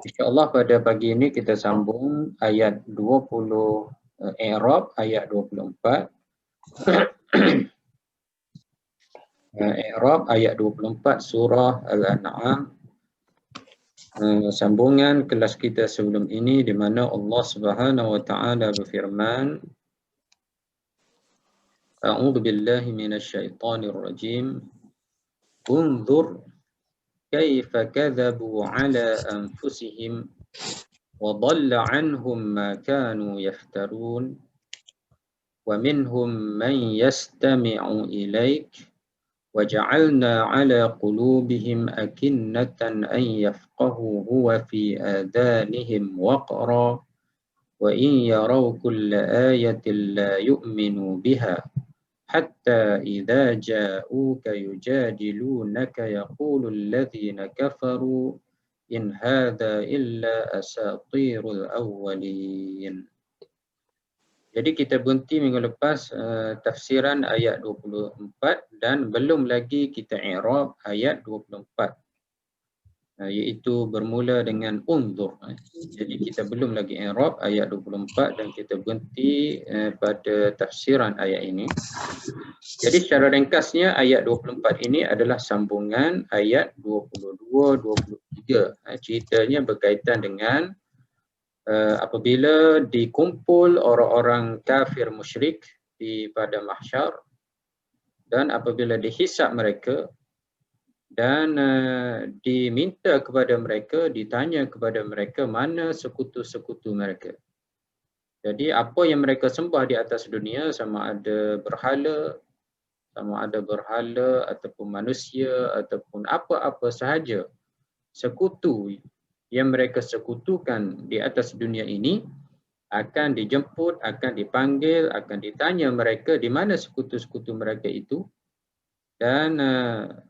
InsyaAllah pada pagi ini kita sambung ayat 20 I'rab ayat 24. I'rab ayat 24 surah Al-An'am. Sambungan kelas kita sebelum ini di mana Allah Subhanahu wa taala berfirman, A'udzu billahi minasyaitonir rajim. Unzur kaifa kadzabu ala anfusihim wa dhalla 'anhum ma kanu yaftarun wa minhum man yastami'u ilaik wa ja'alna 'ala qulubihim akinnatan an yafqahuhu wa fi adanihim waqra wa in yaraw kulla ayatin la yu'minu biha hatta idza ja'uka yujadilunaka yaqulu alladhina kafaru in hadha illa asatirul awwalin. Jadi kita berhenti minggu lepas tafsiran ayat 24 dan belum lagi kita i'rab ayat 24. Iaitu bermula dengan unzur. Jadi kita belum lagi i'rab ayat 24 dan kita berhenti pada tafsiran ayat ini. Jadi secara ringkasnya ayat 24 ini adalah sambungan ayat 22-23. Ceritanya berkaitan dengan apabila dikumpul orang-orang kafir musyrik di pada mahsyar dan apabila dihisap mereka dan diminta kepada mereka, ditanya kepada mereka mana sekutu-sekutu mereka. Jadi apa yang mereka sembah di atas dunia, sama ada berhala ataupun manusia ataupun apa-apa sahaja sekutu yang mereka sekutukan di atas dunia ini, akan dijemput, akan dipanggil, akan ditanya mereka di mana sekutu-sekutu mereka itu. Dan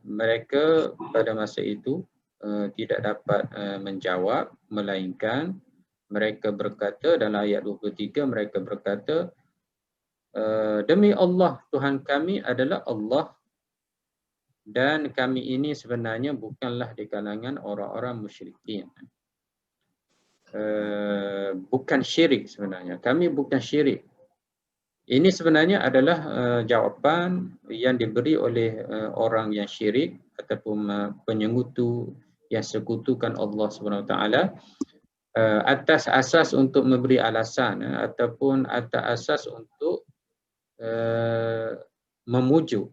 mereka pada masa itu tidak dapat menjawab, melainkan mereka berkata dalam ayat 23, mereka berkata, demi Allah, Tuhan kami adalah Allah dan kami ini sebenarnya bukanlah di kalangan orang-orang musyrikin. Bukan syirik sebenarnya, kami bukan syirik. Ini sebenarnya adalah jawapan yang diberi oleh orang yang syirik ataupun penyengutu yang sekutukan Allah Subhanahu Wa Taala atas asas untuk memberi alasan ataupun atas asas untuk memujuk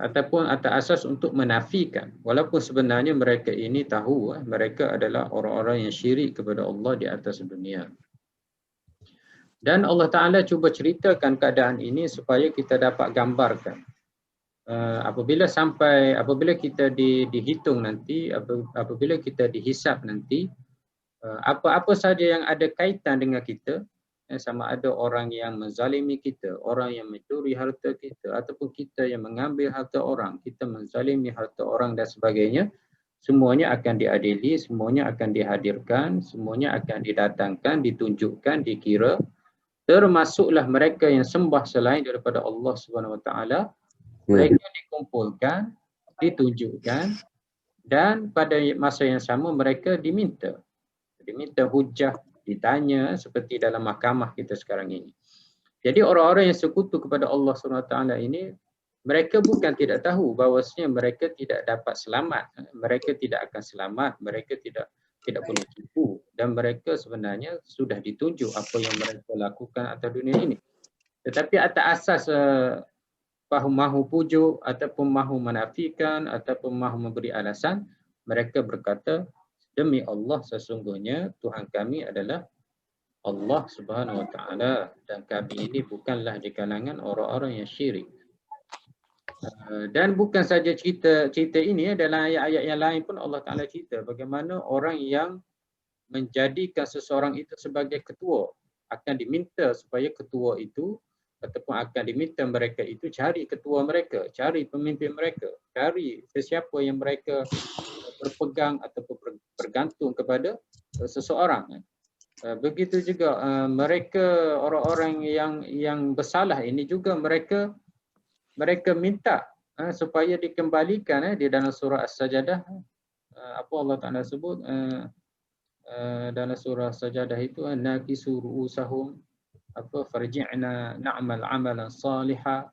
ataupun atas asas untuk menafikan, walaupun sebenarnya mereka ini tahu mereka adalah orang-orang yang syirik kepada Allah di atas dunia. Dan Allah Ta'ala cuba ceritakan keadaan ini supaya kita dapat gambarkan. Apabila kita dihitung nanti, apabila kita dihisap nanti, apa-apa saja yang ada kaitan dengan kita, sama ada orang yang menzalimi kita, orang yang mencuri harta kita, ataupun kita yang mengambil harta orang, kita menzalimi harta orang dan sebagainya, semuanya akan diadili, semuanya akan dihadirkan, semuanya akan didatangkan, ditunjukkan, dikira. Termasuklah mereka yang sembah selain daripada Allah Subhanahu Wa Taala, mereka dikumpulkan, ditunjukkan, dan pada masa yang sama mereka diminta hujah, ditanya seperti dalam mahkamah kita sekarang ini. Jadi orang-orang yang sekutu kepada Allah Subhanahu Wa Taala ini, mereka bukan tidak tahu bahawasanya mereka tidak dapat selamat, mereka tidak akan selamat, mereka tidak boleh tipu, dan mereka sebenarnya sudah ditunjuk apa yang mereka lakukan atas dunia ini. Tetapi atas asas mahu pujuk ataupun mahu menafikan ataupun mahu memberi alasan, mereka berkata, demi Allah, sesungguhnya Tuhan kami adalah Allah Subhanahu Wa Taala dan kami ini bukanlah di kalangan orang-orang yang syirik. Dan bukan saja cerita ini, dalam ayat-ayat yang lain pun Allah Ta'ala cerita bagaimana orang yang menjadikan seseorang itu sebagai ketua akan diminta supaya ketua itu ataupun akan diminta mereka itu cari ketua mereka, cari pemimpin mereka, cari sesiapa yang mereka berpegang ataupun bergantung kepada seseorang. Begitu juga mereka orang-orang yang bersalah ini juga mereka minta supaya dikembalikan di dalam surah As-Sajdah apa Allah Ta'ala sebut dalam surah Sajadah itu, nakisu ru'usahum apa farji'na na'mal amalan salihah.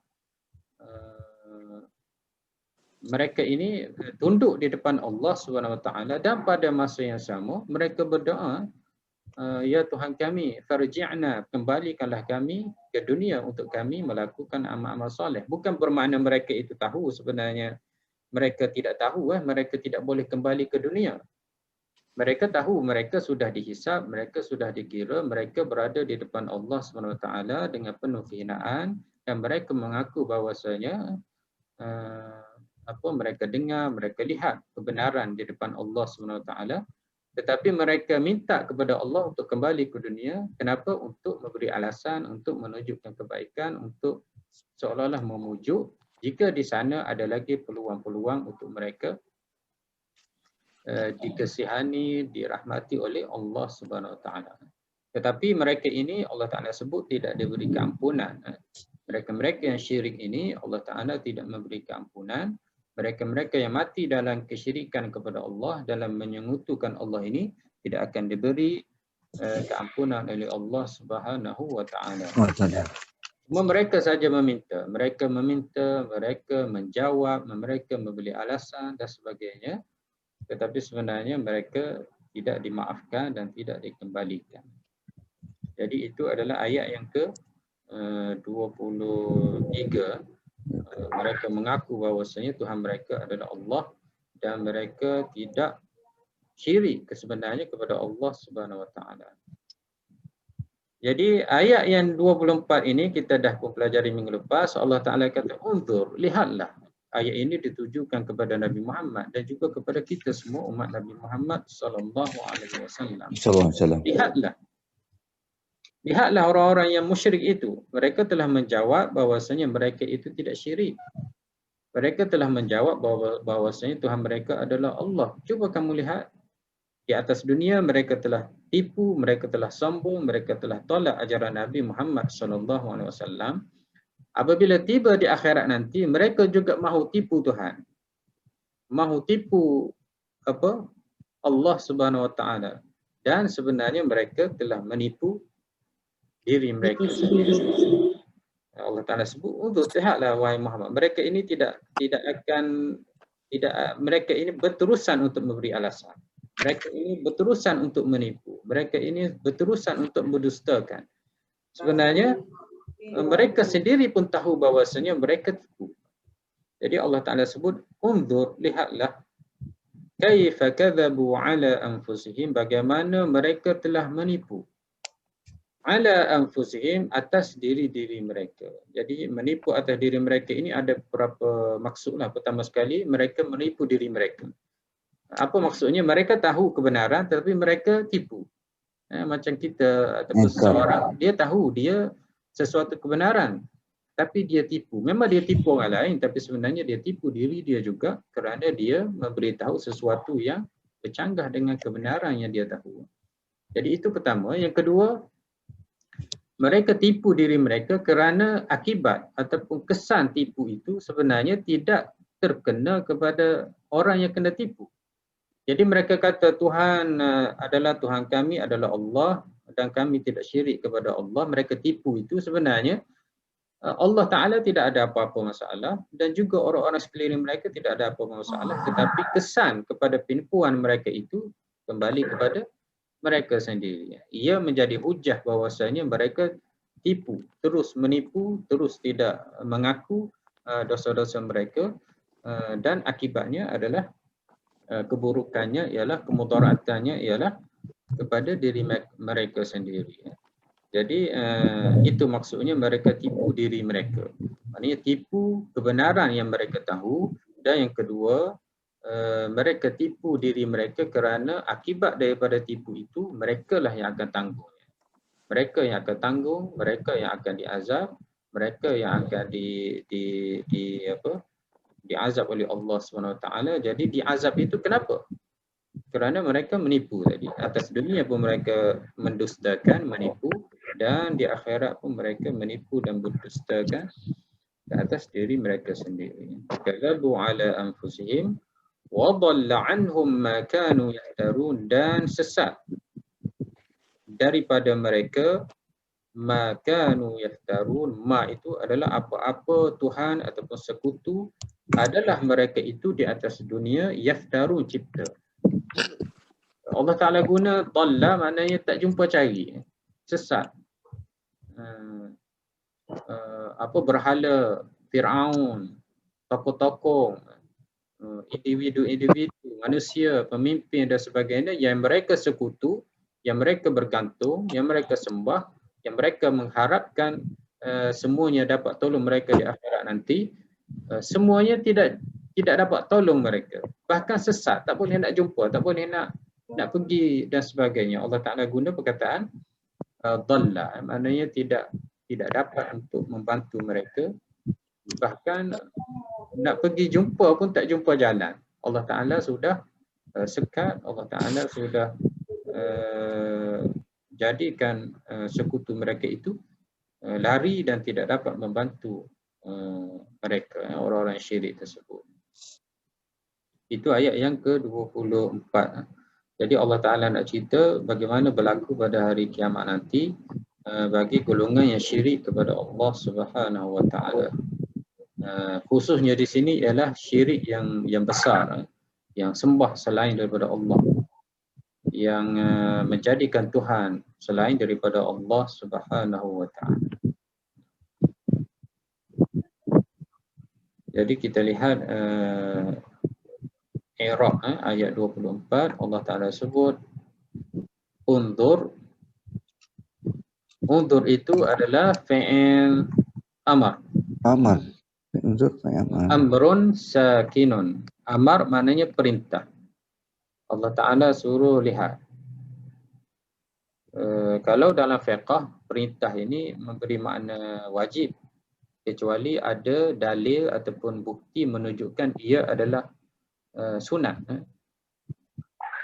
Mereka ini tunduk di depan Allah Subhanahu Wa Taala, dan pada masa yang sama mereka berdoa, ya Tuhan kami, farji'na, kembalikanlah kami ke dunia untuk kami melakukan amal-amal soleh. Bukan bermakna mereka itu tahu, sebenarnya mereka tidak tahu, mereka tidak boleh kembali ke dunia. Mereka tahu, mereka sudah dihisab, mereka sudah dikira, mereka berada di depan Allah Subhanahu Wa Taala dengan penuh kehinaan, dan mereka mengaku bahawasanya mereka dengar, mereka lihat kebenaran di depan Allah Subhanahu Wa Taala. Tetapi mereka minta kepada Allah untuk kembali ke dunia. Kenapa? Untuk memberi alasan, untuk menunjukkan kebaikan, untuk seolah-olah memujuk jika di sana ada lagi peluang-peluang untuk mereka dikasihani, dirahmati oleh Allah Subhanahu Wa Taala. Tetapi mereka ini Allah Taala sebut tidak diberi keampunan. Mereka-mereka yang syirik ini Allah Taala tidak memberi keampunan. Mereka-mereka yang mati dalam kesyirikan kepada Allah, dalam menyengutukan Allah ini, tidak akan diberi keampunan oleh Allah Subhanahu Wa Taala. Cuma mereka saja meminta, mereka menjawab, mereka memberi alasan dan sebagainya. Tetapi sebenarnya mereka tidak dimaafkan dan tidak dikembalikan. Jadi itu adalah ayat yang ke-23. Mereka mengaku bahawasanya Tuhan mereka adalah Allah, dan mereka tidak syirik sebenarnya kepada Allah Subhanahu Wa Taala. Jadi ayat yang 24 ini kita dah pun pelajari minggu lepas. Allah Taala kata, unzur, lihatlah. Ayat ini ditujukan kepada Nabi Muhammad dan juga kepada kita semua umat Nabi Muhammad sallallahu alaihi wasallam. Lihatlah. Lihatlah orang-orang yang musyrik itu. Mereka telah menjawab bahawasanya mereka itu tidak syirik. Mereka telah menjawab bahawasanya Tuhan mereka adalah Allah. Cuba kamu lihat. Di atas dunia mereka telah tipu, mereka telah sombong, mereka telah tolak ajaran Nabi Muhammad SAW. Apabila tiba di akhirat nanti, mereka juga mahu tipu Tuhan. Mahu tipu Allah Subhanahu Wa Taala. Dan sebenarnya mereka telah menipu diri mereka sendiri. Allah Taala sebut, untuk lihatlah wahai Muhammad, mereka ini mereka ini berterusan untuk memberi alasan. Mereka ini berterusan untuk menipu. Mereka ini berterusan untuk mendustakan. Sebenarnya mereka sendiri pun tahu bahawasanya mereka tipu. Jadi Allah Taala sebut, unzur, lihatlah, kaifa kadzabu ala anfusihim, bagaimana mereka telah menipu ala anfusihim, atas diri-diri mereka. Jadi menipu atas diri mereka ini ada beberapa maksudlah. Pertama sekali, mereka menipu diri mereka. Apa maksudnya? Mereka tahu kebenaran tetapi mereka tipu. Macam kita ataupun seseorang, dia tahu dia sesuatu kebenaran tapi dia tipu. Memang dia tipu orang lain, tapi sebenarnya dia tipu diri dia juga, kerana dia memberitahu sesuatu yang bercanggah dengan kebenaran yang dia tahu. Jadi itu pertama. Yang kedua, mereka tipu diri mereka kerana akibat ataupun kesan tipu itu sebenarnya tidak terkena kepada orang yang kena tipu. Jadi mereka kata Tuhan adalah Tuhan kami adalah Allah dan kami tidak syirik kepada Allah. Mereka tipu itu sebenarnya Allah Ta'ala tidak ada apa-apa masalah, dan juga orang-orang sekeliling mereka tidak ada apa-apa masalah. Tetapi kesan kepada penipuan mereka itu kembali kepada mereka sendiri. Ia menjadi hujah bahawasanya mereka tipu, terus menipu, terus tidak mengaku dosa-dosa mereka, dan akibatnya adalah keburukannya ialah, kemudaratannya ialah kepada diri mereka sendiri. Jadi itu maksudnya mereka tipu diri mereka. Maksudnya tipu kebenaran yang mereka tahu, dan yang kedua mereka tipu diri mereka kerana akibat daripada tipu itu mereka lah yang akan tanggung. Mereka yang akan tanggung, mereka yang akan diazab, mereka yang akan diazab oleh Allah SWT. Jadi diazab itu kenapa? Kerana mereka menipu tadi. Atas dunia pun mereka mendustakan, menipu, dan di akhirat pun mereka menipu dan berdustakan ke atas diri mereka sendiri. Kadzabu ala anfusihim, wa dhalla anhum ma kanu yahtarun, dan sesat daripada mereka ma kanu yahtarun. Ma itu adalah apa-apa Tuhan ataupun sekutu adalah mereka itu di atas dunia, yaftarun cipta. Allah Ta'ala guna dhalla maknanya tak jumpa cari, sesat. Berhala Fir'aun, tokoh-tokoh, individu-individu, manusia, pemimpin dan sebagainya yang mereka sekutu, yang mereka bergantung, yang mereka sembah, yang mereka mengharapkan semuanya dapat tolong mereka di akhirat nanti, semuanya tidak dapat tolong mereka. Bahkan sesat, tak boleh nak jumpa, tak boleh nak pergi dan sebagainya. Allah Ta'ala guna perkataan dhalla, maknanya tidak dapat untuk membantu mereka. Bahkan nak pergi jumpa pun tak jumpa jalan. Allah Ta'ala sudah sekat, Allah Ta'ala sudah jadikan sekutu mereka itu lari dan tidak dapat membantu mereka, orang-orang syirik tersebut. Itu ayat yang ke-24. Jadi Allah Ta'ala nak cerita bagaimana berlaku pada hari kiamat nanti bagi golongan yang syirik kepada Allah Subhanahu Wa Ta'ala. Khususnya di sini ialah syirik yang besar, yang sembah selain daripada Allah, yang menjadikan Tuhan selain daripada Allah Subhanahu Wa Ta'ala. Jadi kita lihat I'rab ayat 24, Allah Ta'ala sebut undur. Undur itu adalah fi'il amar. Amar. Undur fi'il amar. Amrun sakinun. Amar maknanya perintah. Allah Ta'ala suruh lihat. Kalau dalam fiqh, perintah ini memberi makna wajib, kecuali ada dalil ataupun bukti menunjukkan ia adalah sunat.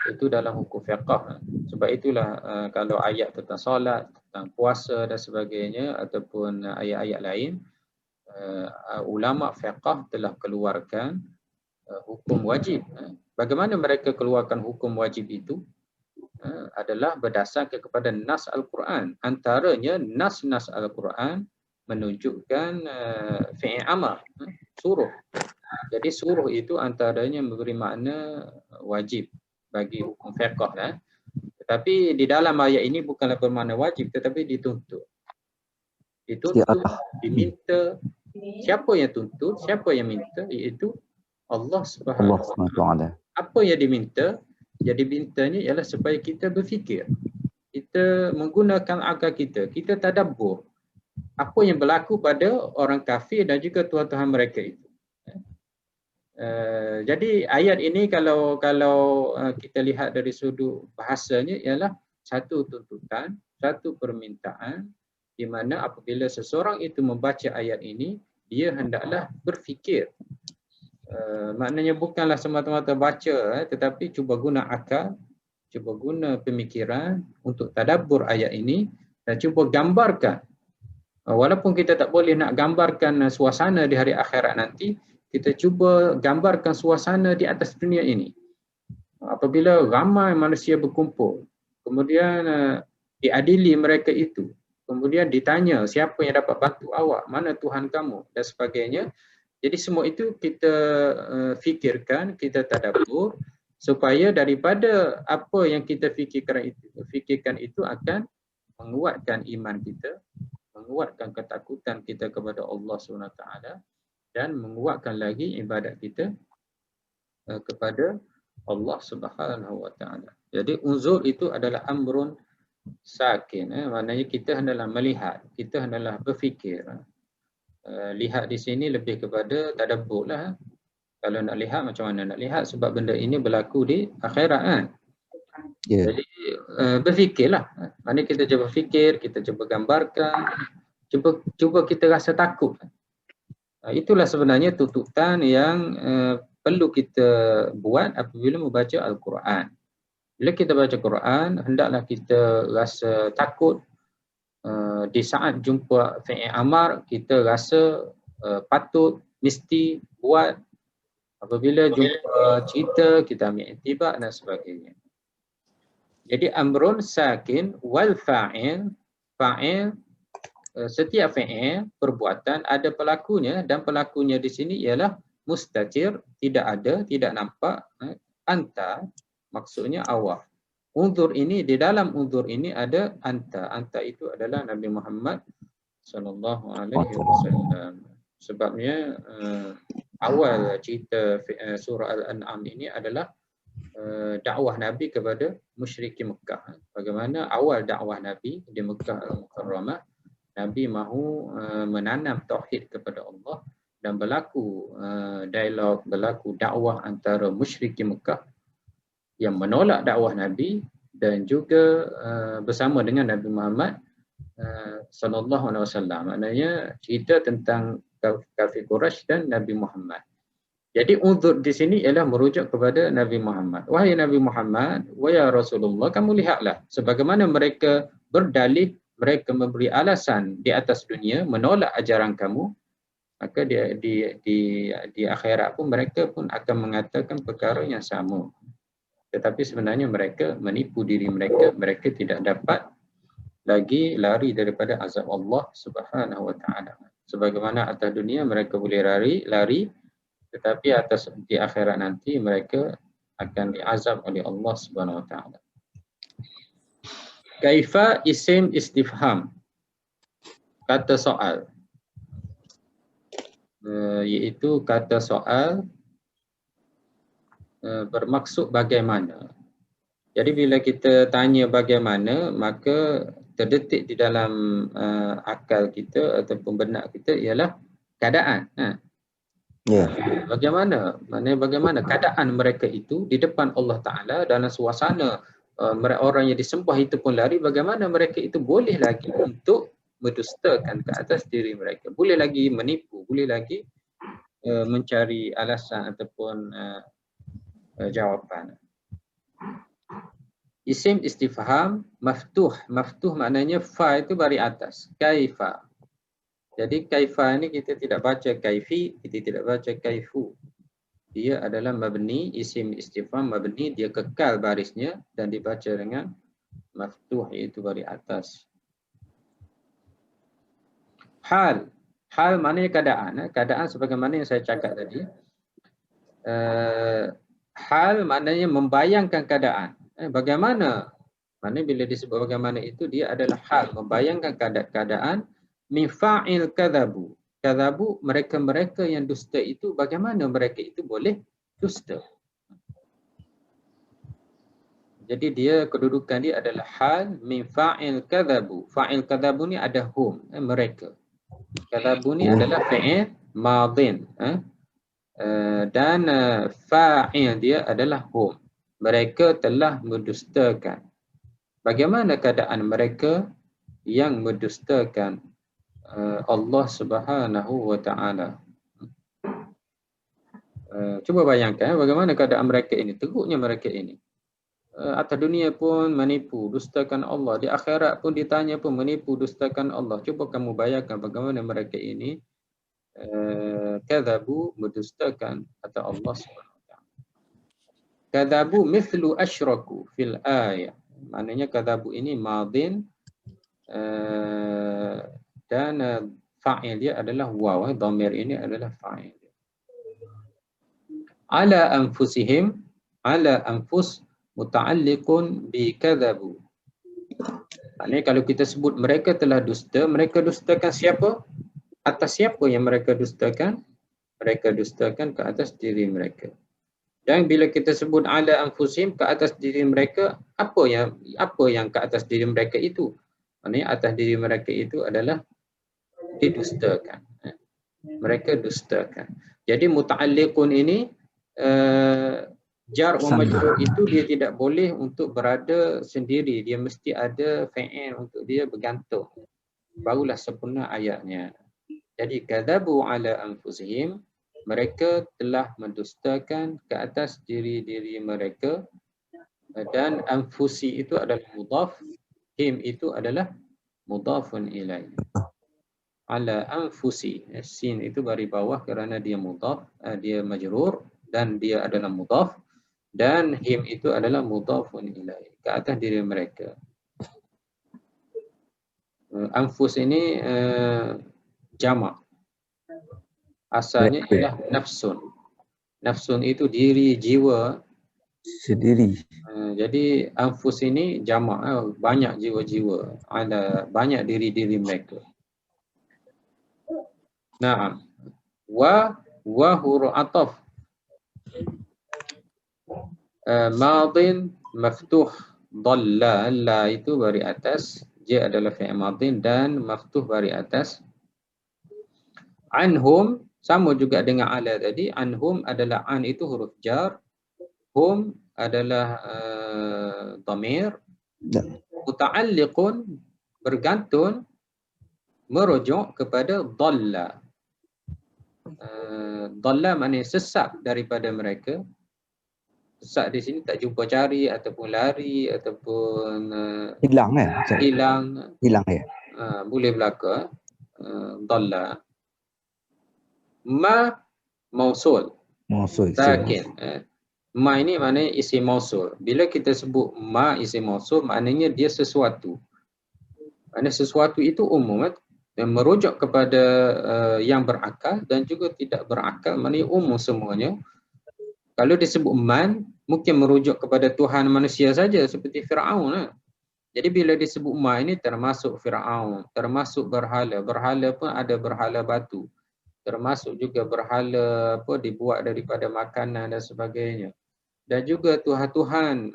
Itu dalam hukum fiqh. Sebab itulah kalau ayat tentang solat, tentang puasa dan sebagainya, ataupun ayat-ayat lain, ulama fiqh telah keluarkan hukum wajib. Bagaimana mereka keluarkan hukum wajib itu? Adalah berdasarkan kepada nas Al-Quran. Antaranya nas-nas Al-Quran menunjukkan fi'il amar, suruh. Jadi suruh itu antaranya memberi makna wajib bagi hukum fiqh. Tetapi di dalam ayat ini bukanlah bermakna wajib, tetapi dituntut. Dituntut, diminta. Siapa yang tuntut, siapa yang minta, iaitu Allah Subhanahu Wa Ta'ala. Apa yang diminta? Jadi mintanya ialah supaya kita berfikir. Kita menggunakan akal kita. Kita tadabbur apa yang berlaku pada orang kafir dan juga tuhan-tuhan mereka itu. Jadi ayat ini kalau kita lihat dari sudut bahasanya ialah satu tuntutan, satu permintaan, di mana apabila seseorang itu membaca ayat ini, dia hendaklah berfikir. Maknanya bukanlah semata-mata baca, tetapi cuba guna akal, cuba guna pemikiran untuk tadabbur ayat ini dan cuba gambarkan. Walaupun kita tak boleh nak gambarkan suasana di hari akhirat nanti, kita cuba gambarkan suasana di atas dunia ini. Apabila ramai manusia berkumpul, kemudian diadili mereka itu, kemudian ditanya siapa yang dapat bantu awak, mana Tuhan kamu dan sebagainya. Jadi semua itu kita fikirkan, kita tadabbur supaya daripada apa yang kita fikirkan itu akan menguatkan iman kita, menguatkan ketakutan kita kepada Allah SWT dan menguatkan lagi ibadat kita kepada Allah Subhanahu Wa Ta'ala. Jadi unzur itu adalah amrun sakin, maknanya kita hendaklah melihat, kita hendaklah berfikir. Lihat di sini lebih kepada tadabbur lah. Kalau nak lihat, macam mana nak lihat? Sebab benda ini berlaku di akhirat kan. Jadi berfikirlah. Maknanya kita cuba fikir, kita cuba gambarkan, cuba kita rasa takut. Itulah sebenarnya tuntutan yang perlu kita buat apabila membaca Al-Quran. Bila kita baca Quran, hendaklah kita rasa takut. Di saat jumpa fi'il amar, kita rasa patut, mesti buat. Apabila jumpa cerita, kita ambil i'tibar dan sebagainya. Jadi amrun sakin wal fa'il, fa'il, setiap fa'il perbuatan ada pelakunya, dan pelakunya di sini ialah mustatir, tidak ada, tidak nampak. Anta maksudnya awal. Unzur ini, di dalam unzur ini ada anta. Anta itu adalah Nabi Muhammad sallallahu alaihi wasallam. Sebabnya awal cerita surah Al-An'am ini adalah dakwah Nabi kepada musyrikin Mekah. Bagaimana awal dakwah Nabi di Mekah Al-Mukarramah, Nabi mahu menanam tauhid kepada Allah dan berlaku dialog, berlaku dakwah antara musyrikin Mekah yang menolak dakwah Nabi dan juga bersama dengan Nabi Muhammad sallallahu alaihi wasallam. Maknanya cerita tentang kafir Quraisy dan Nabi Muhammad. Jadi unzur di sini ialah merujuk kepada Nabi Muhammad. Wahai Nabi Muhammad, wahai Rasulullah, kamu lihatlah sebagaimana mereka berdalih, mereka memberi alasan di atas dunia menolak ajaran kamu, maka di akhirat pun mereka pun akan mengatakan perkara yang sama. Tetapi sebenarnya mereka menipu diri mereka, mereka tidak dapat lagi lari daripada azab Allah Subhanahu wa taala. Sebagaimana atas dunia mereka boleh lari, tetapi atas di akhirat nanti mereka akan diazab oleh Allah Subhanahu wa taala. Kaifa isim istifham, kata soal, iaitu kata soal bermaksud bagaimana. Jadi bila kita tanya bagaimana, maka terdetik di dalam akal kita ataupun benak kita ialah keadaan. Bagaimana? Maknanya bagaimana keadaan mereka itu di depan Allah Ta'ala dalam suasana orang yang disembah itu pun lari, bagaimana mereka itu boleh lagi untuk mendustakan ke atas diri mereka, boleh lagi menipu, boleh lagi mencari alasan ataupun jawapan. Isim istifham maftuh. Maftuh maknanya fa itu bari atas. Kaifa. Jadi kaifa ini kita tidak baca kaifi, kita tidak baca kaifu. Dia adalah mabni, isim istifham mabni, dia kekal barisnya dan dibaca dengan maftuh, iaitu bari atas. Hal. Hal maknanya keadaan. Keadaan sebagaimana yang saya cakap tadi. Hal maknanya membayangkan keadaan. Bagaimana? Maknanya bila disebut bagaimana itu, dia adalah hal, membayangkan keadaan. Min fa'il kadzabu. Kadzabu, mereka-mereka yang dusta itu, bagaimana mereka itu boleh dusta. Jadi dia, kedudukan dia adalah hal min fa'il kadzabu. Fa'il kadzabu ni ada hum, mereka. Kadzabu ni adalah fi'il madin. Dan fa'il dia adalah hum. Mereka telah mendustakan. Bagaimana keadaan mereka yang mendustakan Allah Subhanahu wa taala? Cuba bayangkan bagaimana keadaan mereka ini, teruknya mereka ini. Atas dunia pun menipu, dustakan Allah. Di akhirat pun ditanya pun menipu, dustakan Allah. Cuba kamu bayangkan bagaimana mereka ini kadzabu, mendustakan kata Allah Subhanahu wa taala. Kadzabu mithlu asyraku fil ayah. Maknanya kadzabu ini madin dan fa'il dia adalah waw. Dhamir ini adalah fa'il. Ala anfusihim, ala anfus muta'alliqun bi kadzabu. Maknanya kalau kita sebut mereka telah dusta, mereka dustakan siapa? Atas siapa yang mereka dustakan? Mereka dustakan ke atas diri mereka. Dan bila kita sebut ala anfusihim, ke atas diri mereka, apa yang ke atas diri mereka itu? Maknanya atas diri mereka itu adalah didustakan. Mereka dustakan. Jadi muta'alliqun ini jar wa majrur itu dia tidak boleh untuk berada sendiri, dia mesti ada fa'il untuk dia bergantung. Barulah sempurna ayatnya. Jadi kadzabu ala anfusihim, mereka telah mendustakan ke atas diri-diri mereka, dan anfusi itu adalah mudhaf, him itu adalah mudhafun ilaih. Ala anfusi, sin itu bari bawah kerana dia mudhaf, dia majrur, dan dia adalah mudhaf, dan him itu adalah mudhafun ilaih, ke atas diri mereka. Anfus ini jamak. Asalnya ialah nafsun. Nafsun itu diri, jiwa. Sendiri. Jadi anfus ini jamak, banyak jiwa-jiwa, ada banyak diri-diri mereka. Naam. Wa huruf ataf madin maftuh dhalla, la itu bari atas, ja adalah fi'il madin dan maftuh bari atas. Anhum sama juga dengan ala tadi, anhum adalah an itu huruf jar, hum adalah dhamir, muta'alliqun bergantung, merujuk kepada dhalla. Dhalla maknanya sesat daripada mereka. Sesat di sini tak jumpa cari ataupun lari ataupun Hilang hilang ya. Boleh belaka. Dhalla. Ma mausul. Sakin. Ma ini maknanya isim mausul. Bila kita sebut ma isim mausul, maknanya dia sesuatu. Maknanya sesuatu itu umum, dan merujuk kepada yang berakal dan juga tidak berakal, maknanya umum semuanya. Kalau disebut man, mungkin merujuk kepada Tuhan manusia saja seperti Fir'aun. Jadi bila disebut ma ini termasuk Fir'aun, termasuk berhala. Berhala pun ada berhala batu. Termasuk juga berhala dibuat daripada makanan dan sebagainya. Dan juga Tuhan-Tuhan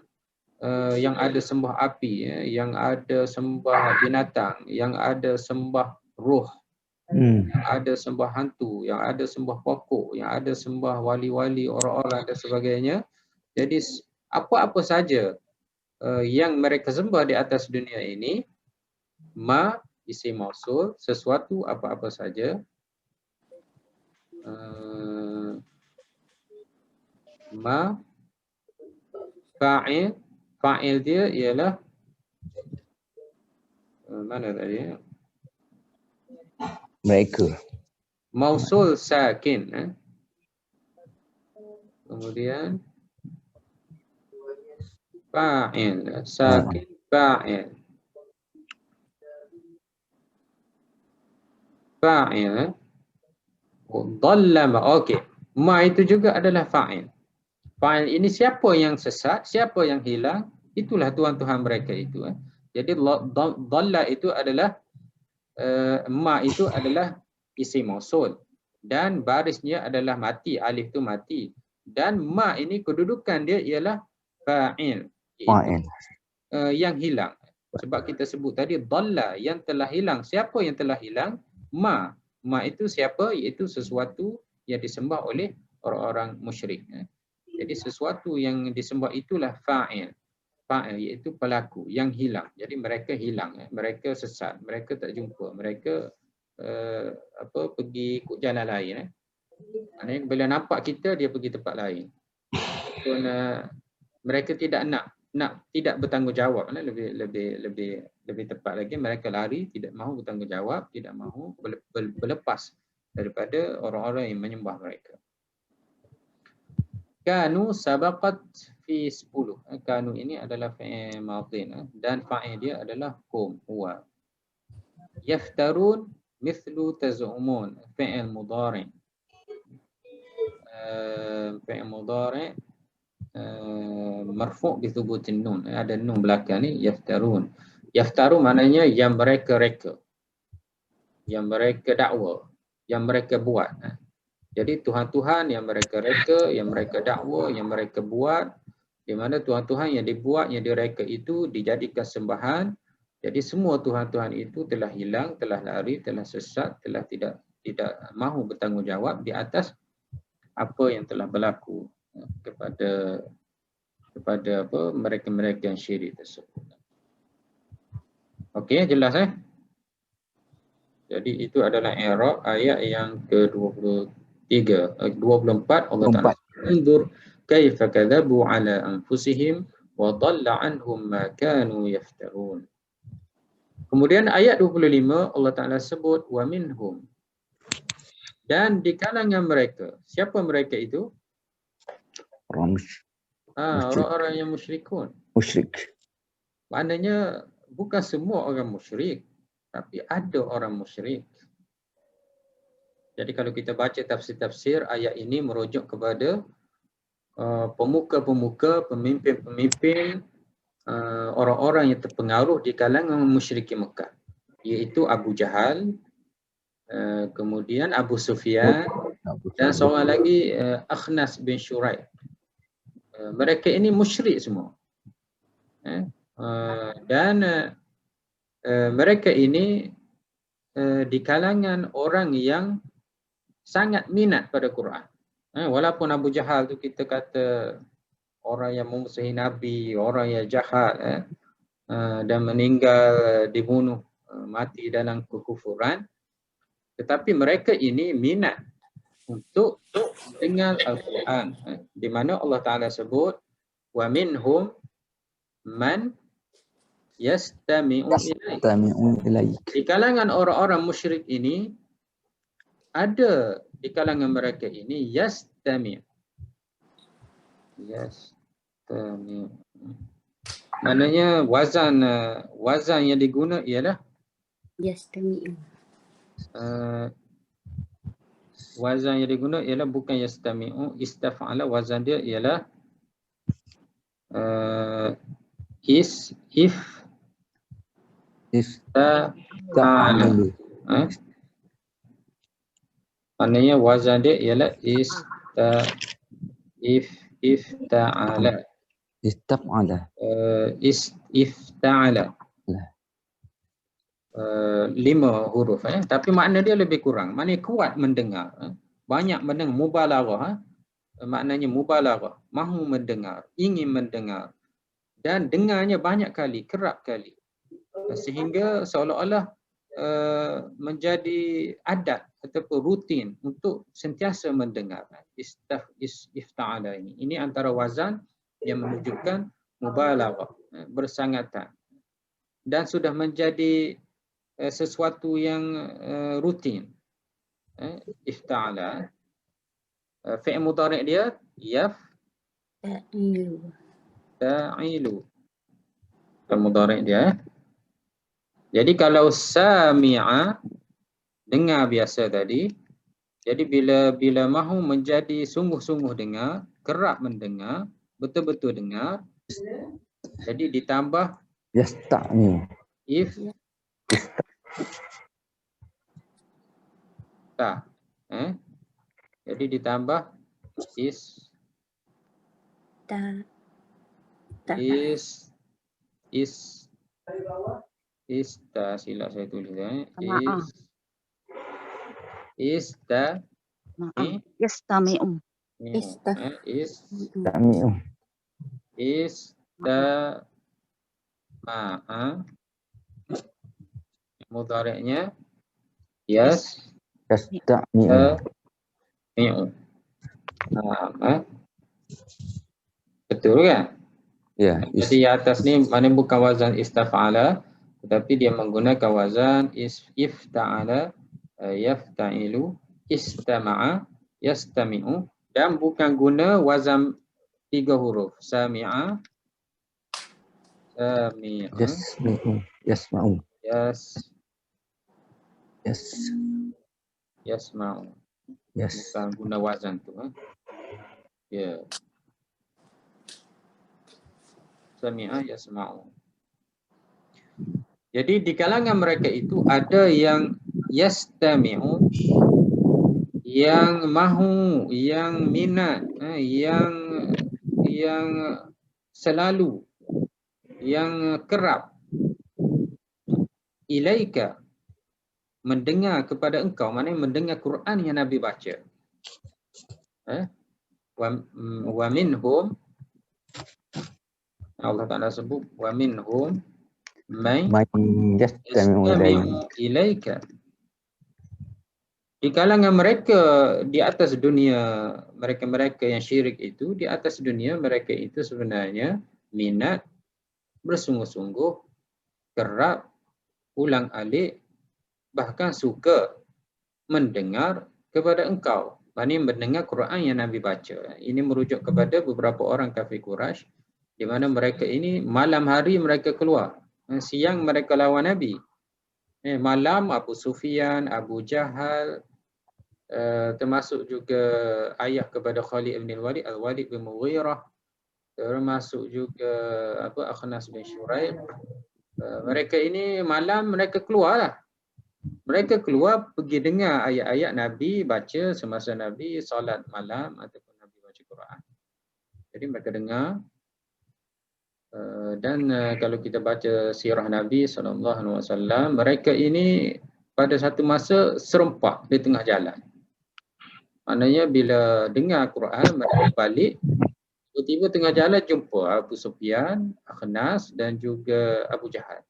yang ada sembah api, yang ada sembah binatang, yang ada sembah roh, yang ada sembah hantu, yang ada sembah pokok, yang ada sembah wali-wali, orang-orang dan sebagainya. Jadi apa-apa saja yang mereka sembah di atas dunia ini, ma isim mausul, sesuatu apa-apa saja. Ma fa'il, fa'il dia ialah mana tadi? Mereka. Mausul sakin. Kemudian fa'il, sakin fa'il. Fa'il. Dhallama. Okey. Ma itu juga adalah fa'il. Fa'il ini siapa yang sesat, siapa yang hilang, itulah Tuhan-Tuhan mereka itu. Jadi dhalla itu adalah ma itu adalah isim mausul dan barisnya adalah mati, alif itu mati, dan ma ini kedudukan dia ialah fa'il, yang hilang. Sebab kita sebut tadi dhalla, yang telah hilang. Siapa yang telah hilang? Ma itu siapa? Iaitu sesuatu yang disembah oleh orang-orang musyrik. Jadi sesuatu yang disembah itulah fa'il. Fa'il iaitu pelaku yang hilang. Jadi mereka hilang, mereka sesat, mereka tak jumpa, mereka pergi ke jalan lain. Bila nampak kita, dia pergi tempat lain. Dan mereka tidak tidak bertanggungjawab. Lebih tepat lagi, mereka lari, tidak mahu bertanggungjawab, tidak mahu berlepas daripada orang-orang yang menyembah mereka. Kanu sabaqat fi 10. Kanu ini adalah fi'il madhin dan fa'il dia adalah hum, huwa. Yaftarun mithlu tazumun, fi'il mudhari'. Fi'il mudhari' marfu' bi thubutin nun. Ada nun belakang ni, yaftarun. Yaftaru maknanya yang mereka reka, yang mereka dakwa, yang mereka buat. Jadi Tuhan-Tuhan yang mereka reka, yang mereka dakwa, yang mereka buat, di mana Tuhan-Tuhan yang dibuat, yang direka itu dijadikan sembahan. Jadi semua Tuhan-Tuhan itu telah hilang, telah lari, telah sesat, telah tidak mahu bertanggungjawab di atas apa yang telah berlaku kepada mereka-mereka yang syirik tersebut. Okey, jelas Jadi itu adalah i'rab ayat yang ke-23, 24 Allah Taala. Unzur kaifa kadzabu ala anfusihim wa dhalla anhum ma kanu yaftarun. Kemudian ayat 25 Allah Taala sebut wa minhum, dan di kalangan mereka. Siapa mereka itu? Orang Orang-orang yang musyrikun. musyrik. Maknanya bukan semua orang musyrik, tapi ada orang musyrik. Jadi kalau kita baca tafsir-tafsir, ayat ini merujuk kepada pemuka-pemuka, pemimpin-pemimpin, orang-orang yang terpengaruh di kalangan musyrikin Mekah, iaitu Abu Jahal, kemudian Abu Sufyan, dan seorang lagi Akhnas bin Syuraih. Mereka ini musyrik semua. Dan mereka ini di kalangan orang yang sangat minat pada Quran. Walaupun Abu Jahal tu kita kata orang yang memusuhi Nabi, orang yang jahat, dan meninggal, dibunuh, mati dalam kekufuran, tetapi mereka ini minat untuk dengar Al-Quran, di mana Allah Ta'ala sebut wa minhum man yastami'u ilaik. Di kalangan orang-orang musyrik ini, ada di kalangan mereka ini yastami'. Maknanya wazan yang diguna ialah yastami'u. Wazan yang diguna ialah bukan yastami'u, istaf'ala. Wazan dia ialah ifta'ala. Maknanya wazan dia ialah ifta'ala. Ifta'ala. 5 huruf, tapi makna dia lebih kurang. Maknanya kuat mendengar, banyak mendengar, mubalaghah. Maknanya mubalaghah, mahu mendengar, ingin mendengar, dan dengarnya banyak kali, kerap kali, sehingga seolah-olah menjadi adat ataupun rutin untuk sentiasa mendengar. Ifta'ala ini antara wazan yang menunjukkan mubalaghah, bersangatan, dan sudah menjadi sesuatu yang rutin. Ifta'ala. Fi'il mudhari' dia ta'ilu. Fi'il mudhari' dia. Jadi kalau sami'a, dengar biasa tadi. Jadi bila mahu menjadi sungguh-sungguh dengar, kerap mendengar, betul-betul dengar, jadi ditambah yastami. Jadi ditambah silap saya tulis Yastami'u. Mudhari'nya betul kan? Ya. Jadi atas ni mana bukan wazan istaf'ala, tetapi dia menggunakan wazan ifta'ala, yafta'ilu, istama'a, yastami'u, dan bukan guna wazan 3 huruf. Sami'a, yasma'u. Yasma'u. Bukan guna wazan tu. Ya. Sami'a, yasma'u. Jadi di kalangan mereka itu ada yang yastami'u, yang mahu, yang minat, yang selalu, yang kerap, ilaika, mendengar kepada engkau, maknanya mendengar Quran yang Nabi baca. Wa minhum, Allah Ta'ala sebut wa minhum man yastami'u ilaika. Di kalangan mereka di atas dunia, mereka-mereka yang syirik itu, di atas dunia mereka itu sebenarnya minat, bersungguh-sungguh, kerap, ulang alik, bahkan suka mendengar kepada engkau. Maknanya mendengar Quran yang Nabi baca. Ini merujuk kepada beberapa orang kafir Quraisy di mana mereka ini malam hari mereka keluar, siang mereka lawan Nabi. Malam Abu Sufyan, Abu Jahal, termasuk juga ayah kepada Khalid bin Walid, Al-Walid bin Mughirah, termasuk juga Akhnas bin Syuraib. Mereka ini malam mereka keluarlah. Mereka keluar pergi dengar ayat-ayat Nabi baca semasa Nabi solat malam ataupun Nabi baca Quran. Jadi mereka dengar. Dan kalau kita baca sirah Nabi SAW, mereka ini pada satu masa serempak di tengah jalan. Maknanya bila dengar Quran, mereka balik, tiba-tiba tengah jalan jumpa Abu Sufyan, Akhnas dan juga Abu Jahal.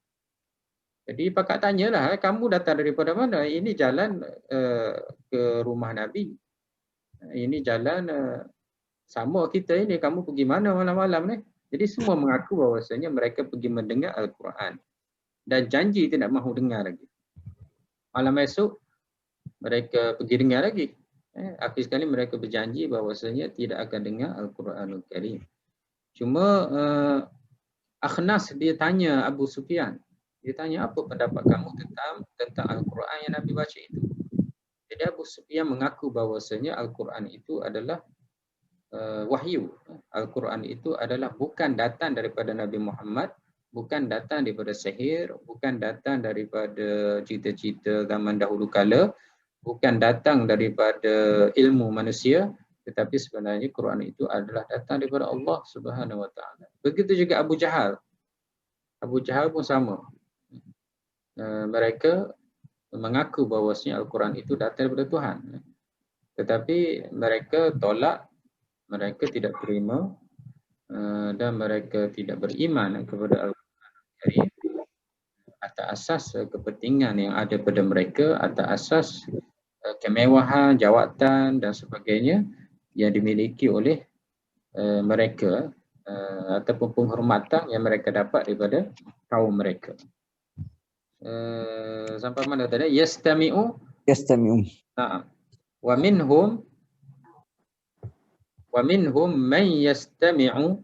Jadi pakak tanyalah, kamu datang daripada mana? Ini jalan ke rumah Nabi. Ini jalan sama kita ini, kamu pergi mana malam-malam ni? Jadi semua mengaku bahawasanya mereka pergi mendengar Al-Quran dan janji tidak mahu dengar lagi. Malam esok mereka pergi dengar lagi. Akhir sekali mereka berjanji bahawasanya tidak akan dengar Al-Quranul Karim. Cuma Akhnas dia tanya Abu Sufyan. Dia tanya, apa pendapat kamu tentang Al-Quran yang Nabi baca itu? Jadi Abu Sufyan mengaku bahawasanya Al-Quran itu adalah wahyu. Al-Quran itu adalah bukan datang daripada Nabi Muhammad, bukan datang daripada sihir, bukan datang daripada cerita-cerita zaman dahulu kala, bukan datang daripada ilmu manusia, tetapi sebenarnya Quran itu adalah datang daripada Allah Subhanahu Wa Taala. Begitu juga Abu Jahal. Abu Jahal pun sama. Mereka mengaku bahawasanya Al-Quran itu datang daripada Tuhan. Tetapi mereka tolak, mereka tidak terima dan mereka tidak beriman kepada Al-Quran Karim atas asas kepentingan yang ada pada mereka, atas asas kemewahan, jawatan dan sebagainya yang dimiliki oleh mereka ataupun penghormatan yang mereka dapat daripada kaum mereka. Sampai mana tadi? Yastami'u. Na'am. Wa minhum man yastami'u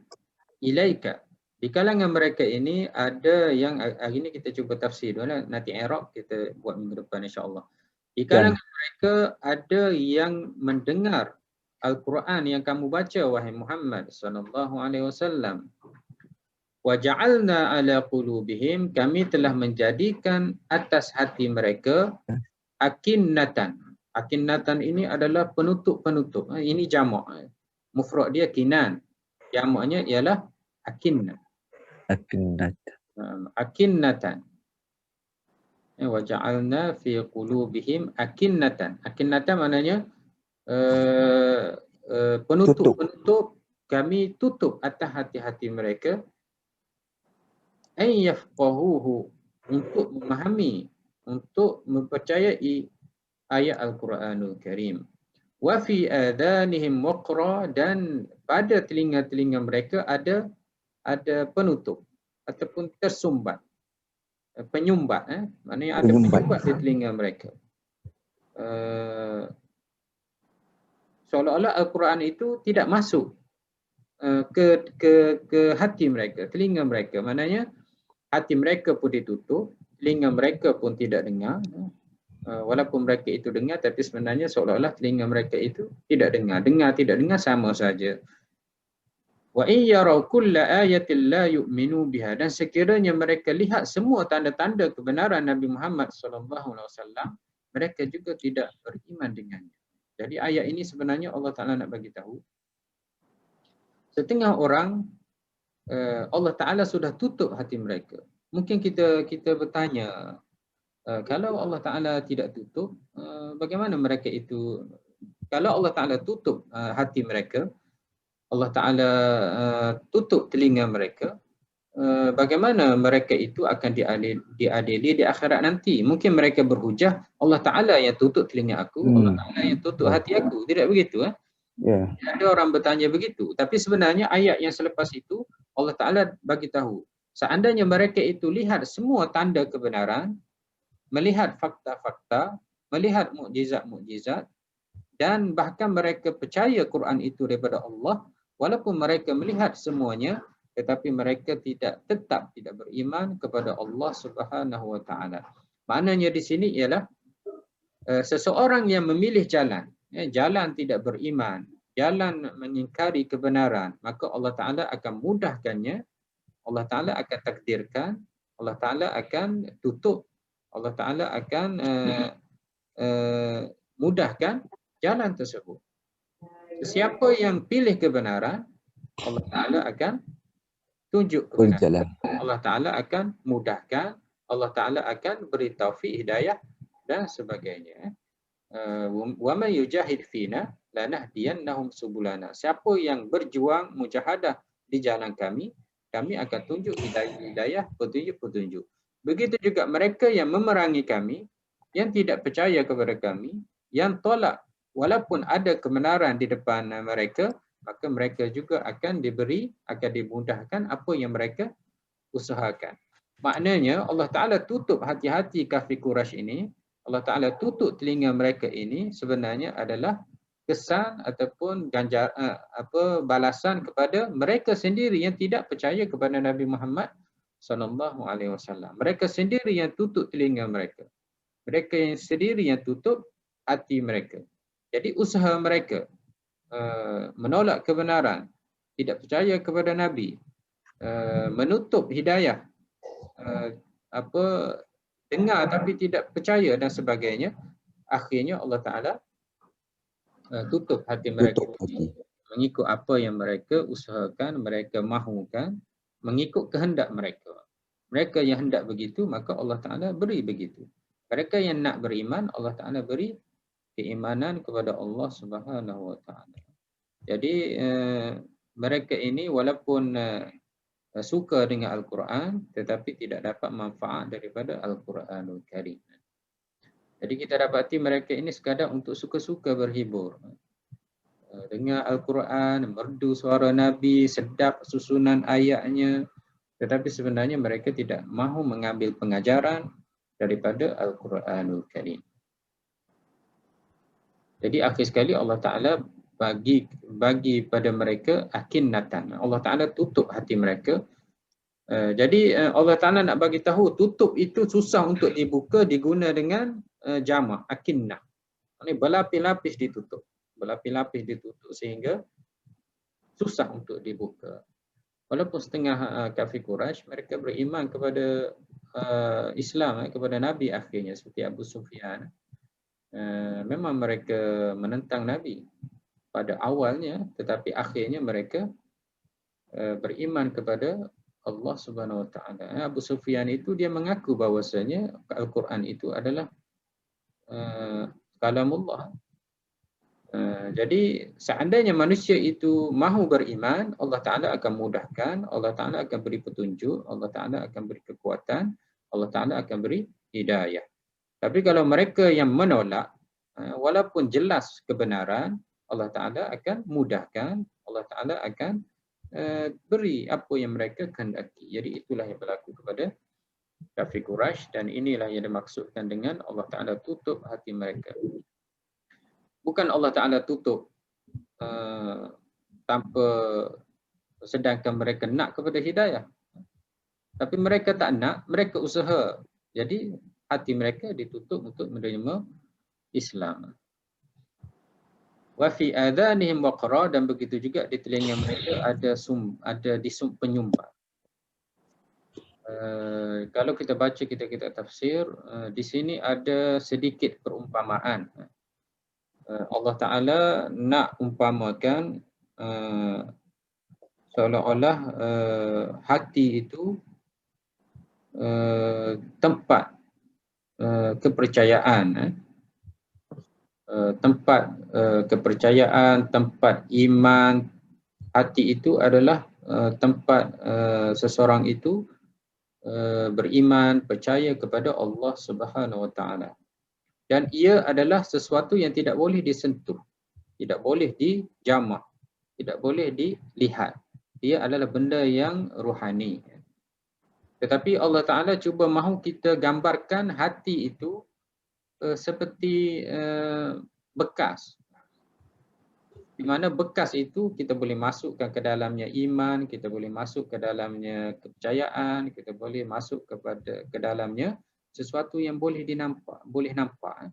ilaika. Di kalangan mereka ini ada yang hari ini kita cuba tafsir dulu, nanti Arab kita buat minggu depan insya-Allah. Di kalangan mereka ada yang mendengar Al-Quran yang kamu baca wahai Muhammad sallallahu alaihi wasallam. Wa ja'alna ala qulubihim, kami telah menjadikan atas hati mereka akinnatan. Akinnatan ini adalah penutup-penutup. Ini jamak. Mufrad dia kinan. Jamaknya ialah akinnah. Akinnatan. Wa ja'alna fi qulubihim akinnatan. Akinnatan maknanya penutup-penutup, kami tutup atas hati-hati mereka ay yafqahuhu, untuk memahami, untuk mempercayai ayat Al-Quranul Karim. Wa fi adanihim waqra, dan pada telinga-telinga mereka ada penutup ataupun tersumbat, penyumbat, maknanya ada penyumbat di telinga mereka. Seolah-olah Al-Quran itu tidak masuk ke hati mereka, telinga mereka. Maknanya hati mereka pun ditutup, telinga mereka pun tidak dengar. Walaupun mereka itu dengar, tapi sebenarnya seolah-olah telinga mereka itu tidak dengar. Dengar tidak dengar sama saja. Wa in yarau kulla ayatin la yu'minu biha, dan sekiranya mereka lihat semua tanda-tanda kebenaran Nabi Muhammad SAW, mereka juga tidak beriman dengannya. Jadi ayat ini sebenarnya Allah Ta'ala nak bagi tahu, setengah orang Allah Ta'ala sudah tutup hati mereka. Mungkin kita bertanya, kalau Allah Ta'ala tidak tutup, bagaimana mereka itu, kalau Allah Ta'ala tutup hati mereka, Allah Ta'ala tutup telinga mereka, bagaimana mereka itu akan diadili di akhirat nanti? Mungkin mereka berhujah, Allah Ta'ala yang tutup telinga aku, Allah Ta'ala yang tutup hati aku. Tidak begitu. Ada orang bertanya begitu. Tapi sebenarnya ayat yang selepas itu, Allah Ta'ala bagi tahu, seandainya mereka itu lihat semua tanda kebenaran, melihat fakta-fakta, melihat mukjizat-mukjizat, dan bahkan mereka percaya Quran itu daripada Allah walaupun mereka melihat semuanya, tetapi mereka tetap tidak beriman kepada Allah Subhanahu wa taala. Maknanya di sini ialah seseorang yang memilih jalan, jalan tidak beriman, jalan mengingkari kebenaran, maka Allah Taala akan mudahkannya, Allah Taala akan takdirkan, Allah Taala akan tutup, Allah Taala akan mudahkan jalan tersebut. Siapa yang pilih kebenaran, Allah Taala akan tunjuk kebenaran. Allah Taala akan mudahkan, Allah Taala akan beri taufik, hidayah dan sebagainya. Wa man yujahid fina lanahdiyannahum subulana. Siapa yang berjuang mujahadah di jalan kami, kami akan tunjuk hidayah, petunjuk-petunjuk. Begitu juga mereka yang memerangi kami, yang tidak percaya kepada kami, yang tolak walaupun ada kebenaran di depan mereka, maka mereka juga akan dimudahkan apa yang mereka usahakan. Maknanya Allah Ta'ala tutup hati-hati kafir Quraisy ini, Allah Ta'ala tutup telinga mereka ini sebenarnya adalah kesan ataupun balasan kepada mereka sendiri yang tidak percaya kepada Nabi Muhammad SAW. Mereka sendiri yang tutup telinga mereka. Mereka yang sendiri yang tutup hati mereka. Jadi usaha mereka menolak kebenaran, tidak percaya kepada Nabi, menutup hidayah, dengar tapi tidak percaya dan sebagainya, akhirnya Allah Ta'ala tutup hati mereka mengikut apa yang mereka usahakan, mereka mahukan, mengikut kehendak mereka. Mereka yang hendak begitu, maka Allah Ta'ala beri begitu. Mereka yang nak beriman, Allah Ta'ala beri keimanan kepada Allah Subhanahu wa Ta'ala. Jadi mereka ini walaupun suka dengan Al-Quran tetapi tidak dapat manfaat daripada Al-Quranul Karim. Jadi kita dapati mereka ini sekadar untuk suka-suka berhibur. Dengar Al-Quran, merdu suara Nabi, sedap susunan ayatnya, tetapi sebenarnya mereka tidak mahu mengambil pengajaran daripada Al-Quranul Karim. Jadi akhir sekali Allah Ta'ala bagi pada mereka akinnatan. Allah Ta'ala tutup hati mereka. Jadi Allah Ta'ala nak bagi tahu tutup itu susah untuk dibuka, diguna dengan jamak, akinnah. Ini berlapis-lapis ditutup. Berlapis-lapis ditutup sehingga susah untuk dibuka. Walaupun setengah kafir Quraisy mereka beriman kepada Islam, kepada Nabi akhirnya seperti Abu Sufyan. Memang mereka menentang Nabi pada awalnya, tetapi akhirnya mereka beriman kepada Allah Subhanahu Wa Taala. Abu Sufyan itu dia mengaku bahawasanya Al-Quran itu adalah kalamullah. Jadi seandainya manusia itu mahu beriman, Allah Taala akan mudahkan, Allah Taala akan beri petunjuk, Allah Taala akan beri kekuatan, Allah Taala akan beri hidayah. Tapi kalau mereka yang menolak, walaupun jelas kebenaran, Allah Ta'ala akan mudahkan, Allah Ta'ala akan beri apa yang mereka kehendaki. Jadi itulah yang berlaku kepada kafir Quraisy dan inilah yang dimaksudkan dengan Allah Ta'ala tutup hati mereka. Bukan Allah Ta'ala tutup tanpa sedangkan mereka nak kepada hidayah. Tapi mereka tak nak, mereka usaha. Jadi hati mereka ditutup untuk menerima Islam. Wa fi adhanihim waqra, dan begitu juga di telinga mereka ada penyumbat. Kalau kita baca kitab-kitab tafsir, di sini ada sedikit perumpamaan. Allah Ta'ala nak umpamakan seolah-olah hati itu tempat kepercayaan, tempat kepercayaan, tempat iman. Hati itu adalah tempat seseorang itu beriman, percaya kepada Allah Subhanahu Wa Taala. Dan ia adalah sesuatu yang tidak boleh disentuh, tidak boleh dijamak, tidak boleh dilihat. Ia adalah benda yang ruhani. Tetapi Allah Ta'ala cuba mahu kita gambarkan hati itu seperti bekas. di mana bekas itu kita boleh masukkan ke dalamnya iman, kita boleh masuk ke dalamnya kepercayaan, kita boleh masuk ke dalamnya sesuatu yang boleh nampak.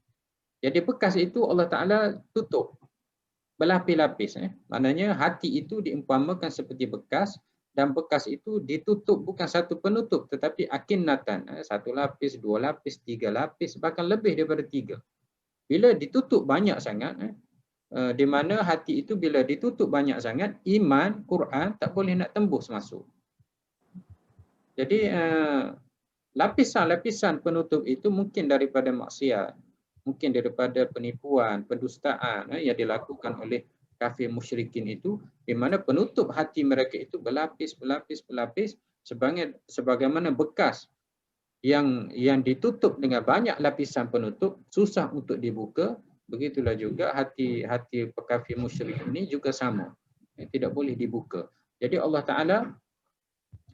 Jadi bekas itu Allah Taala tutup berlapis-lapis. Maknanya hati itu diumpamakan seperti bekas, dan bekas itu ditutup bukan satu penutup tetapi akinnatan, satu lapis, dua lapis, tiga lapis, bahkan lebih daripada tiga. Bila ditutup banyak sangat, di mana hati itu bila ditutup banyak sangat, iman, Quran tak boleh nak tembus masuk. Jadi lapisan-lapisan penutup itu mungkin daripada maksiat, mungkin daripada penipuan, pendustaan yang dilakukan oleh kafir musyrikin itu, di mana penutup hati mereka itu berlapis sebagaimana bekas yang ditutup dengan banyak lapisan penutup, susah untuk dibuka. Begitulah juga hati kafir musyrik ini juga sama, tidak boleh dibuka. Jadi Allah Ta'ala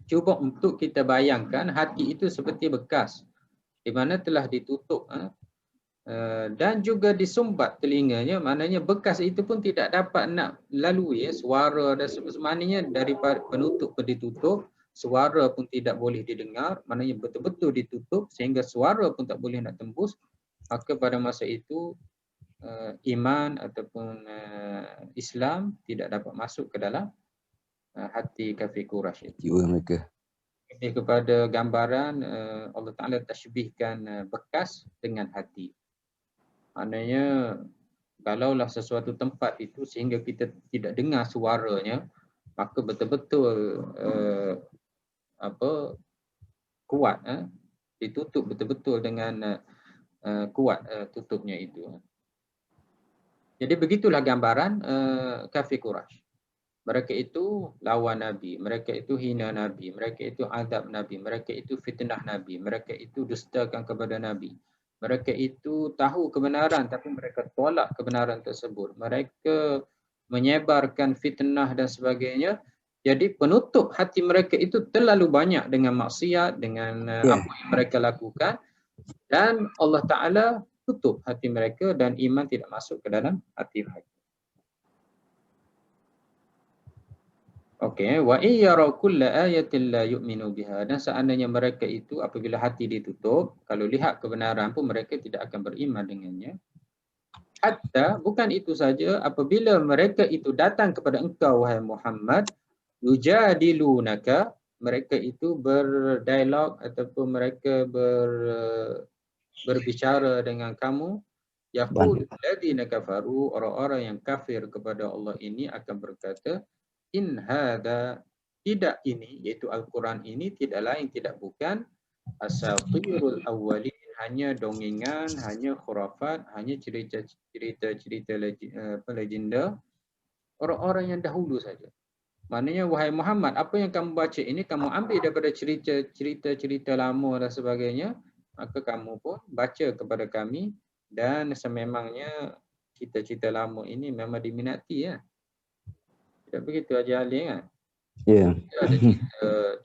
cuba untuk kita bayangkan hati itu seperti bekas di mana telah ditutup dan juga disumbat telinganya, maknanya bekas itu pun tidak dapat nak lalui suara dan maknanya daripada penutup ke ditutup, suara pun tidak boleh didengar, maknanya betul-betul ditutup sehingga suara pun tak boleh nak tembus. Maka pada masa itu iman ataupun Islam tidak dapat masuk ke dalam hati kafir Quraisy itu. Lebih kepada gambaran Allah Ta'ala tashbihkan bekas dengan hati. Maknanya kalaulah sesuatu tempat itu sehingga kita tidak dengar suaranya, maka betul-betul kuat, ditutup betul-betul dengan kuat tutupnya itu. Jadi begitulah gambaran kafir Quraisy. Mereka itu lawan Nabi, mereka itu hina Nabi, mereka itu azab Nabi, mereka itu fitnah Nabi, mereka itu dustakan kepada Nabi. Mereka itu tahu kebenaran tapi mereka tolak kebenaran tersebut. Mereka menyebarkan fitnah dan sebagainya. Jadi penutup hati mereka itu terlalu banyak dengan maksiat, dengan apa yang mereka lakukan. Dan Allah Ta'ala tutup hati mereka dan iman tidak masuk ke dalam hati mereka. Okey, wa iyyaru kulla ayatin la yu'minu biha, dan seandainya mereka itu apabila hati ditutup, kalau lihat kebenaran pun mereka tidak akan beriman dengannya. Hatta, bukan itu saja, apabila mereka itu datang kepada engkau wahai Muhammad, yujadilunaka, mereka itu berdialog ataupun mereka berbicara dengan kamu, yaqul ladina kafaru, orang-orang yang kafir kepada Allah ini akan berkata, in hada, tidak ini, iaitu Al-Quran ini tidak lain tidak bukan asatirul awwalin, hanya dongengan, hanya khurafat, hanya cerita-cerita legenda orang-orang yang dahulu saja. Maknanya wahai Muhammad, apa yang kamu baca ini kamu ambil daripada cerita-cerita lama dan sebagainya, maka kamu pun baca kepada kami, dan sememangnya cerita-cerita lama ini memang diminati ya. Tidak begitu Haji Ali kan? Ya. Ada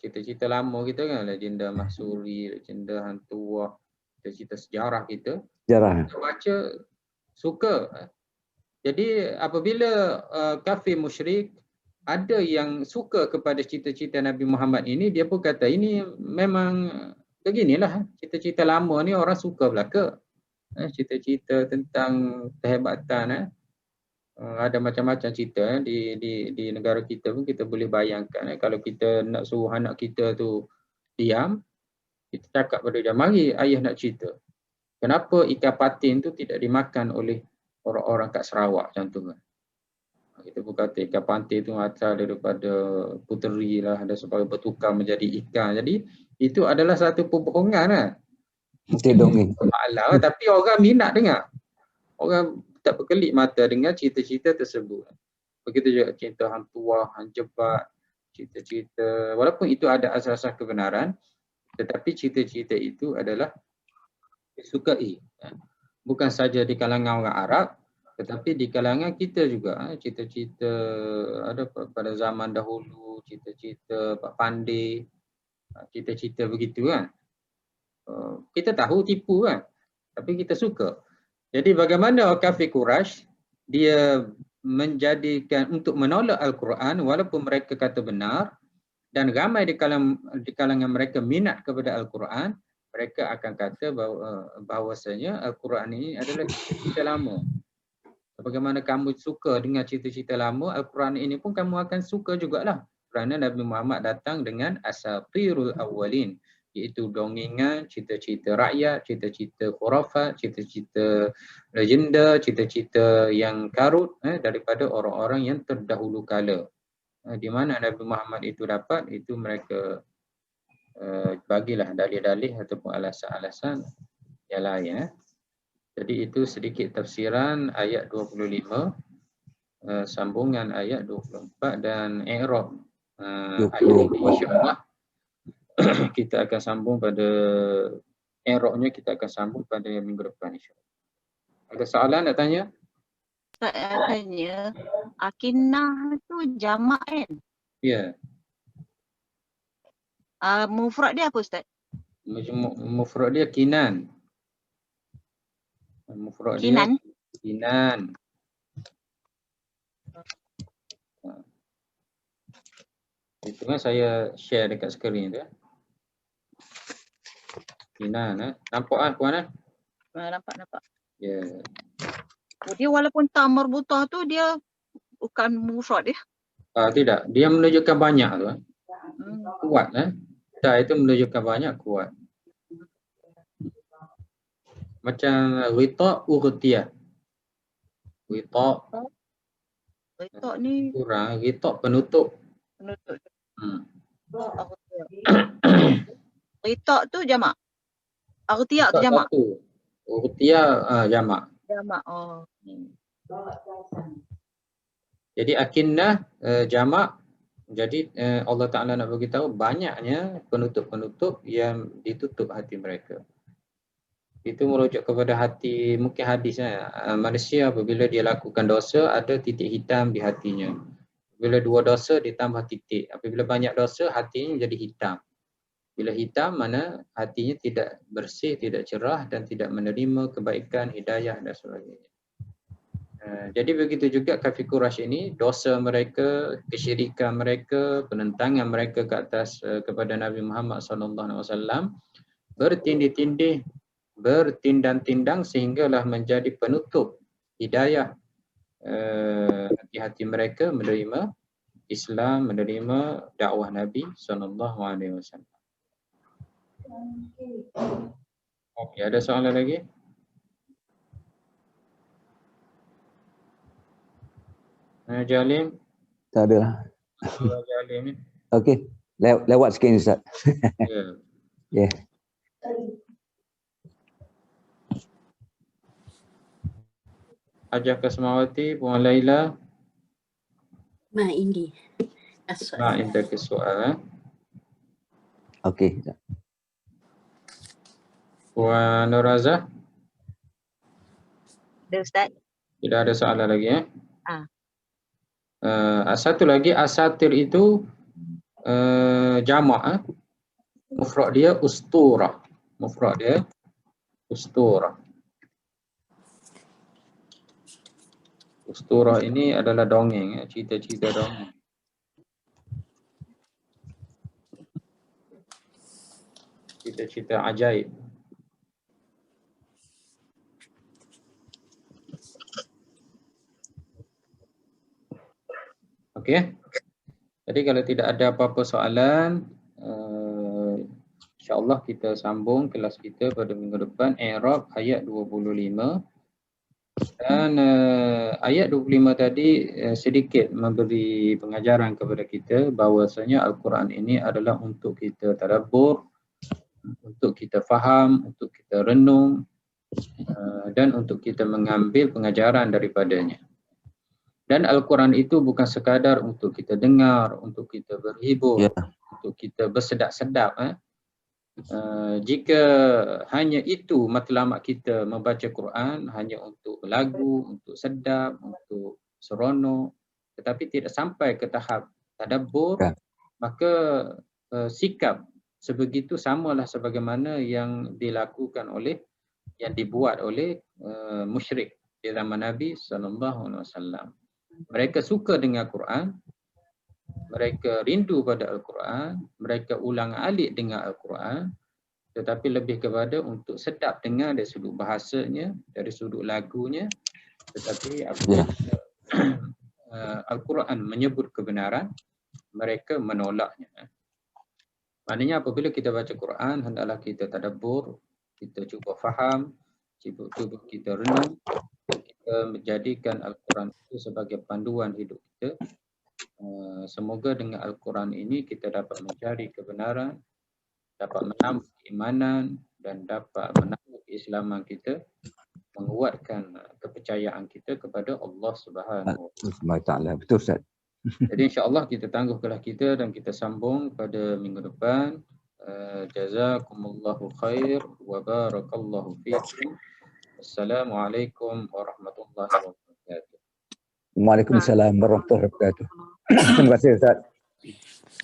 cerita-cerita lama kita kan, legenda Mahsuri, legenda Hantuah, cerita sejarah kita. Sejarah. Kita baca suka. Jadi apabila kafir musyrik ada yang suka kepada cerita-cerita Nabi Muhammad ini, dia pun kata ini memang beginilah cerita-cerita lama ni orang suka belaka. Cerita-cerita tentang kehebatan ada macam-macam cerita di negara kita pun kita boleh bayangkan kalau kita nak suruh anak kita tu diam, kita cakap pada dia, mari ayah nak cerita. Kenapa ikan patin tu tidak dimakan oleh orang-orang kat Sarawak contohnya. Kita pun kata ikan patin tu asal daripada puteri lah dan sebagainya, bertukar menjadi ikan. Jadi itu adalah satu pembohongan lah. Mungkin masalah, tapi orang minat dengar. Orang tak berkelip mata dengan cerita-cerita tersebut. Begitu juga cerita Hantuah, Hanjebat, cerita-cerita, walaupun itu ada asas-asas kebenaran, tetapi cerita-cerita itu adalah disukai. Bukan saja di kalangan orang Arab, tetapi di kalangan kita juga. Cerita-cerita ada pada zaman dahulu, cerita-cerita Pak Pandey, cerita-cerita begitu kan. Kita tahu tipu kan, tapi kita suka. Jadi bagaimana kafir Quraisy, dia menjadikan untuk menolak Al-Quran walaupun mereka kata benar, dan ramai di kalangan mereka minat kepada Al-Quran, mereka akan kata bahawasanya Al-Quran ini adalah cerita lama. Bagaimana kamu suka dengan cerita-cerita lama, Al-Quran ini pun kamu akan suka jugalah. Kerana Nabi Muhammad datang dengan asatirul awwalin, iaitu dongengan, cerita-cerita rakyat, cerita-cerita khurafat, cerita-cerita legenda, cerita-cerita yang karut daripada orang-orang yang terdahulu kala. Di mana Nabi Muhammad itu dapat, itu mereka bagilah dalih-dalih ataupun alasan-alasan yang lain. Jadi itu sedikit tafsiran ayat 25, sambungan ayat 24 dan i'rab ayat ini, insya-Allah kita akan sambung pada i'rabnya, kita akan sambung pada minggu depan, insya-Allah. Ada soalan nak tanya? Saya tanya, akinnah tu jamak kan? Ya. Mufrad dia apa Ustaz? Mufrad dia kinan. Mufrad dia kinan. Itu kan saya share dekat skrin tu. Kinan. Nampak puan? Nampak. Ya. Dia walaupun ta marbutah tu dia bukan mufrad dia. Tidak, dia menunjukkan banyak tu. Kuat Ta itu menunjukkan banyak, kuat. Macam wita urtiyah. Wita ni kurang, wita penutup. Wita tu jamak. Artiyak tu jamak. Urtiyah jamak. Jamak. Jadi akinnah jamak. Jadi Allah Ta'ala nak beritahu banyaknya penutup-penutup yang ditutup hati mereka. Itu merujuk kepada hati, mungkin hadisnya manusia apabila dia lakukan dosa ada titik hitam di hatinya. Bila 2 dosa ditambah titik. Apabila banyak dosa hatinya jadi hitam. Bila hitam mana hatinya tidak bersih, tidak cerah dan tidak menerima kebaikan, hidayah dan sebagainya. Jadi begitu juga kafir Quraisy ini, dosa mereka, kesyirikan mereka, penentangan mereka ke atas kepada Nabi Muhammad SAW bertindih-tindih, bertindang-tindang sehinggalah menjadi penutup hidayah hati-hati mereka menerima Islam, menerima dakwah Nabi SAW. Okey, ada soalan lagi? Jalim? Tak ada lah. Jalim ni. Okey, lewat sikit Ustaz. Ya. Hajah Kasmawati, Puan Laila. Ma indi. Ma indaka soal. Okey. Puan Nuraza. Ada Ustaz. Tidak ada soalan lagi satu lagi, asatir itu jamak. Mufrad dia usturah. Mufrad dia usturah. Usturah ini adalah dongeng, cerita-cerita dongeng. Cerita-cerita ajaib. Okey. Jadi kalau tidak ada apa-apa soalan, insya-Allah kita sambung kelas kita pada minggu depan, i'rab ayat 25. Dan ayat 25 tadi sedikit memberi pengajaran kepada kita bahawasanya Al-Quran ini adalah untuk kita tadabbur, untuk kita faham, untuk kita renung dan untuk kita mengambil pengajaran daripadanya. Dan Al-Quran itu bukan sekadar untuk kita dengar, untuk kita berhibur, untuk kita bersedap-sedap. Jika hanya itu matlamat kita membaca Quran, hanya untuk lagu, untuk sedap, untuk seronok, tetapi tidak sampai ke tahap tadabbur, maka sikap sebegitu samalah sebagaimana yang dilakukan oleh, yang dibuat oleh musyrik di zaman Nabi SAW. Mereka suka dengan Quran, mereka rindu pada Al-Quran, mereka ulang alik dengan Al-Quran, tetapi lebih kepada untuk sedap dengar dari sudut bahasanya, dari sudut lagunya, tetapi apabila Al-Quran menyebut kebenaran, mereka menolaknya. Maknanya apabila kita baca Quran, hendaklah kita tadabbur, kita cuba faham, cuba kita renung, kita menjadikan Al-Quran itu sebagai panduan hidup kita. Semoga dengan Al-Quran ini kita dapat mencari kebenaran, dapat menambah keimanan dan dapat menambah keislaman kita, menguatkan kepercayaan kita kepada Allah Subhanahu Wa Ta'ala. Betul Ustaz. Jadi insya-Allah kita tangguhkanlah kita dan kita sambung pada minggu depan. Jazakumullahu khair wa barakallahu fiikum. Assalamualaikum warahmatullahi wabarakatuh. Waalaikumsalam warahmatullahi wabarakatuh. Terima kasih Ustaz.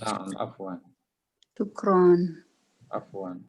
Naam, afwan. Syukran. Afwan.